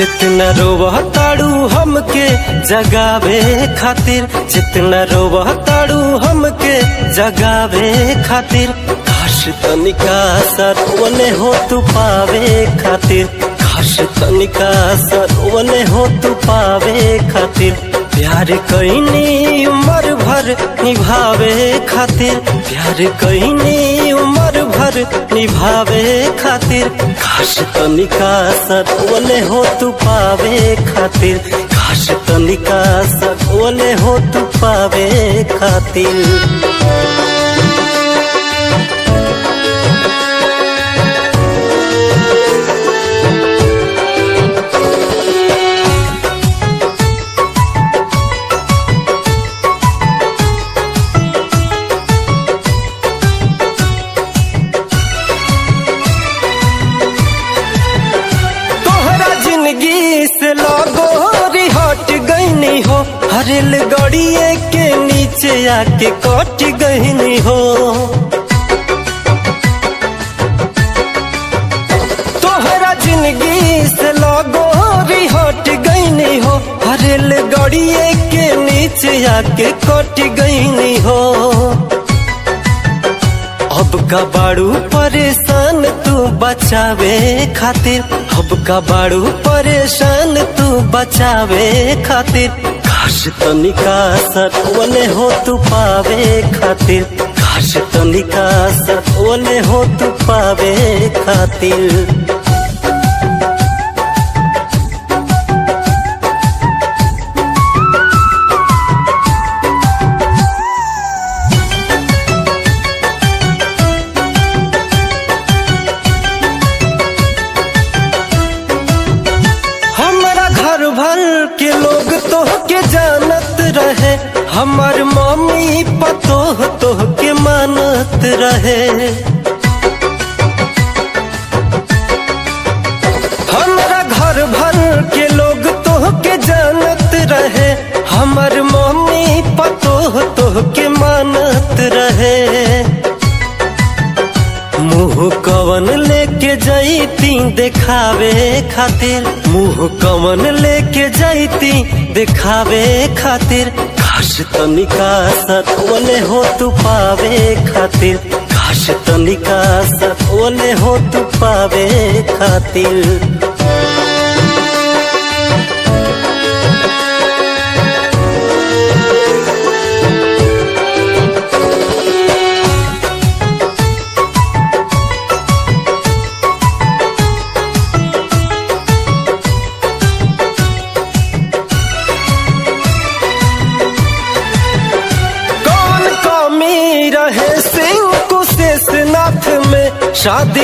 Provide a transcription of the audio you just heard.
जितना रोवह ताड़ू हमके जगावे खातिर, जितना रोवह ताड़ू हमके जगावे खातिर, काश तनिका सरवने हो तू पावे खातिर, काश तनिका सरवने हो तू पावे खातिर, प्यार कईनी उम्र भर निभावे खातिर, प्यार कईनी उम्र भर निभावे खातिर, काश तनिका सरवने हो तू पावे खातिर, काश तनिका सरवने हो तू पावे खातिर। से लगोरी हट गईनी हो, हरेल गड़िए के नीचे आके कट गईनी हो, तोहरा जिंदगी से लगोरी हट गईनी हो, हरेल गड़िए के नीचे आके कट गईनी हो। अब का बाड़ू परेशान तू बचावे खातिर, अब का बाड़ू परेशान तू बचावे खातिर, काश तनिका सरवने हो तू पावे खातिर, काश तनिका सरवने हो तू पावे खातिर। भर के लोग तोह के जानत रहे, हमार मम्मी पतोह तोह के मानत रहे, हमारा घर भर के लोग तोह के जानत रहे, हमार मम्मी पतोह तोह के मानत रहे। मुँह कवन लेके जैती दिखावे खातिर, मुँह कवन लेके जैती दिखावे खातिर, काश तनिका सरवने हो तू पावे खातिर, काश तनिका सरवने हो तू पावे खातिर। रहे सिंह कुशेषनाथ में शादी